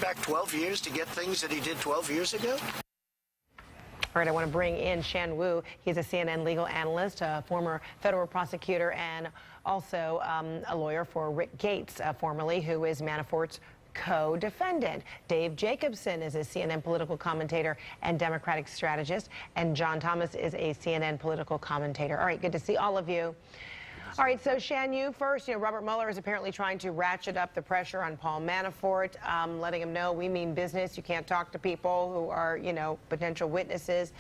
back 12 years to get things that he did 12 years ago? All right, I want to bring in Shan Wu. He's a CNN legal analyst, a former federal prosecutor, and also a lawyer for Rick Gates, formerly, who is Manafort's co-defendant. Dave Jacobson is a CNN political commentator and Democratic strategist, and John Thomas is a CNN political commentator. All right, good to see all of you. All right, so Shan Yu first, Robert Mueller is apparently trying to ratchet up the pressure on Paul Manafort, letting him know we mean business. You can't talk to people who are, potential witnesses.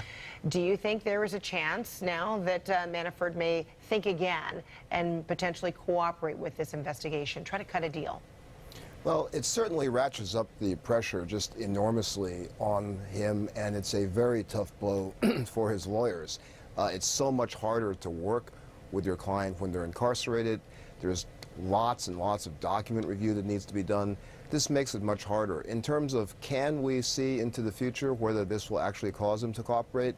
Do you think there is a chance now that Manafort may think again and potentially cooperate with this investigation, try to cut a deal? Well, it certainly ratchets up the pressure just enormously on him, and it's a very tough blow for his lawyers. It's so much harder to work with your client when they're incarcerated. There's lots and lots of document review that needs to be done. This makes it much harder. In terms of can we see into the future whether this will actually cause him to cooperate,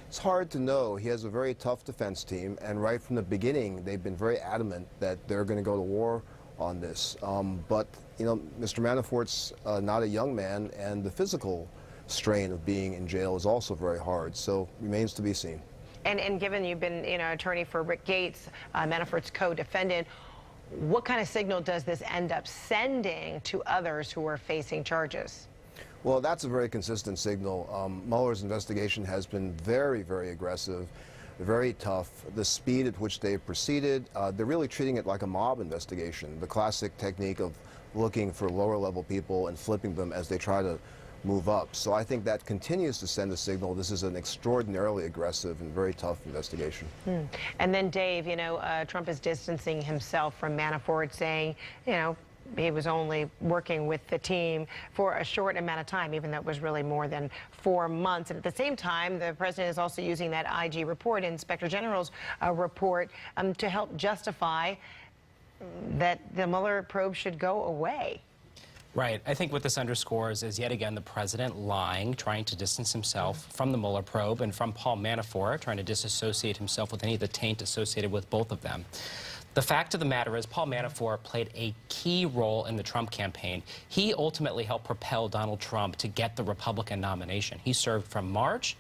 it's hard to know. He has a very tough defense team, and right from the beginning they've been very adamant that they're going to go to war on this. But Mr. Manafort's not a young man, and the physical strain of being in jail is also very hard, so remains to be seen. And given you've been, attorney for Rick Gates, Manafort's co-defendant, what kind of signal does this end up sending to others who are facing charges? Well, that's a very consistent signal. Mueller's investigation has been very, very aggressive, very tough. The speed at which they've proceeded, they're really treating it like a mob investigation, the classic technique of looking for lower-level people and flipping them as they try to move up. So I think that continues to send a signal. This is an extraordinarily aggressive and very tough investigation. And then, Dave, Trump is distancing himself from Manafort, saying, he was only working with the team for a short amount of time, even though it was really more than 4 months. And at the same time, the president is also using that IG report, Inspector General's report, to help justify that the Mueller probe should go away. Right. I think what this underscores is, yet again, the president lying, trying to distance himself from the Mueller probe and from Paul Manafort, trying to disassociate himself with any of the taint associated with both of them. The fact of the matter is Paul Manafort played a key role in the Trump campaign. He ultimately helped propel Donald Trump to get the Republican nomination. He served from March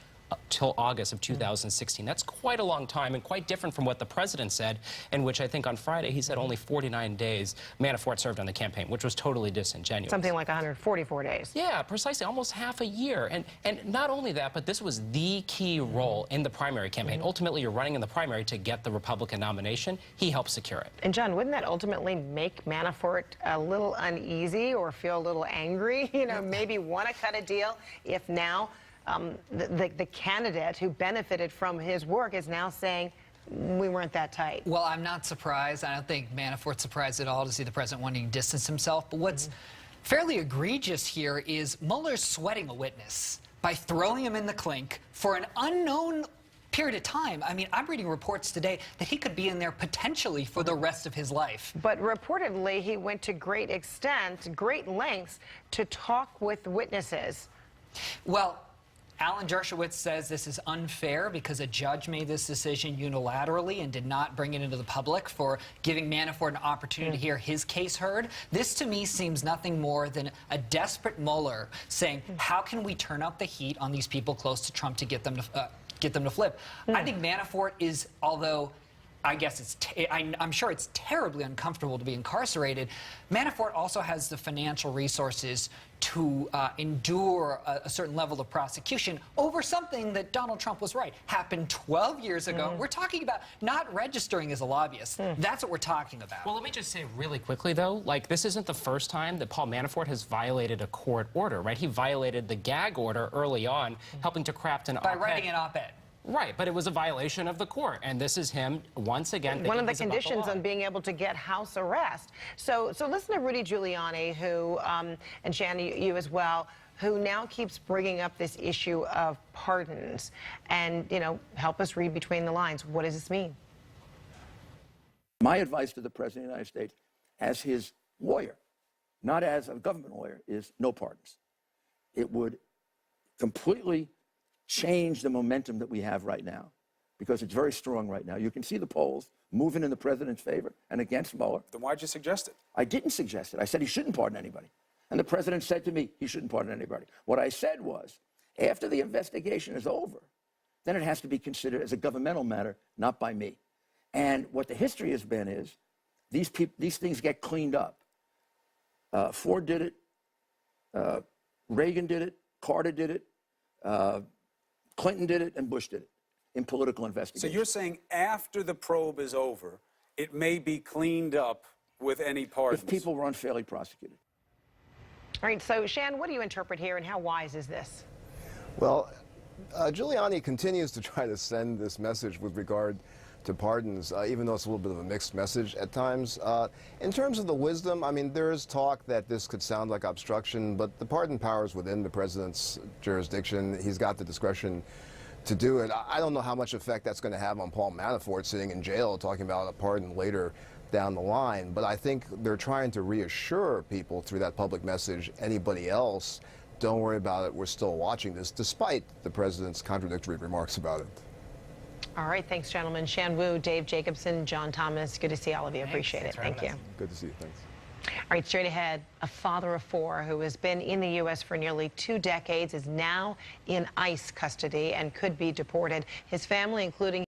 till August of 2016. That's quite a long time and quite different from what the president said, in which I think on Friday he said only 49 days Manafort served on the campaign, which was totally disingenuous. Something like 144 days. Yeah, precisely, almost half a year. And not only that, but this was the key role in the primary campaign. Ultimately, you're running in the primary to get the Republican nomination. He helped secure it. And John, wouldn't that ultimately make Manafort a little uneasy or feel a little angry? Maybe want to cut a deal if now the candidate who benefited from his work is now saying, we weren't that tight. Well, I'm not surprised. I don't think Manafort's surprised at all to see the president wanting to distance himself. But what's fairly egregious here is Mueller's sweating a witness by throwing him in the clink for an unknown period of time. I mean, I'm reading reports today that he could be in there potentially for the rest of his life. But reportedly, he went to great lengths to talk with witnesses. Well, Alan Dershowitz says this is unfair because a judge made this decision unilaterally and did not bring it into the public for giving Manafort an opportunity to hear his case heard. This, to me, seems nothing more than a desperate Mueller saying, how can we turn up the heat on these people close to Trump to get them to flip? I think Manafort is, although I guess I'm sure it's terribly uncomfortable to be incarcerated, Manafort also has the financial resources to endure a certain level of prosecution over something that Donald Trump was right happened 12 years ago. We're talking about not registering as a lobbyist. That's what we're talking about. Well, let me just say really quickly, though, this isn't the first time that Paul Manafort has violated a court order, right? He violated the gag order early on, helping to craft an op-ed. By writing an op-ed. Right, but it was a violation of the court, and this is him once again. One of the conditions on being able to get house arrest. So listen to Rudy Giuliani, who, and Shan, you as well, who now keeps bringing up this issue of pardons, and help us read between the lines. What does this mean? My advice to the President of the United States, as his lawyer, not as a government lawyer, is no pardons. It would completely change the momentum that we have right now, because it's very strong right now. You can see the polls moving in the president's favor and against Mueller. Then why'd you suggest it? I didn't suggest it. I said he shouldn't pardon anybody. And the president said to me, he shouldn't pardon anybody. What I said was, after the investigation is over, then it has to be considered as a governmental matter, not by me. And what the history has been is, these things get cleaned up. Ford did it, Reagan did it, Carter did it, Clinton did it, and Bush did it in political investigations. So you're saying after the probe is over, it may be cleaned up with any pardons? If people were unfairly prosecuted. All right, so Shan, what do you interpret here, and how wise is this? Well, Giuliani continues to try to send this message with regard to pardons, even though it's a little bit of a mixed message at times. In terms of the wisdom, I mean, there is talk that this could sound like obstruction, but the pardon power is within the president's jurisdiction. He's got the discretion to do it. I don't know how much effect that's going to have on Paul Manafort sitting in jail talking about a pardon later down the line, but I think they're trying to reassure people through that public message, anybody else, don't worry about it, we're still watching this, despite the president's contradictory remarks about it. All right, thanks, gentlemen. Shan Wu, Dave Jacobson, John Thomas, good to see all of you. Appreciate it. Thank you. Good to see you. Thanks. All right, straight ahead, a father of four who has been in the U.S. for nearly 2 decades is now in ICE custody and could be deported. His family, including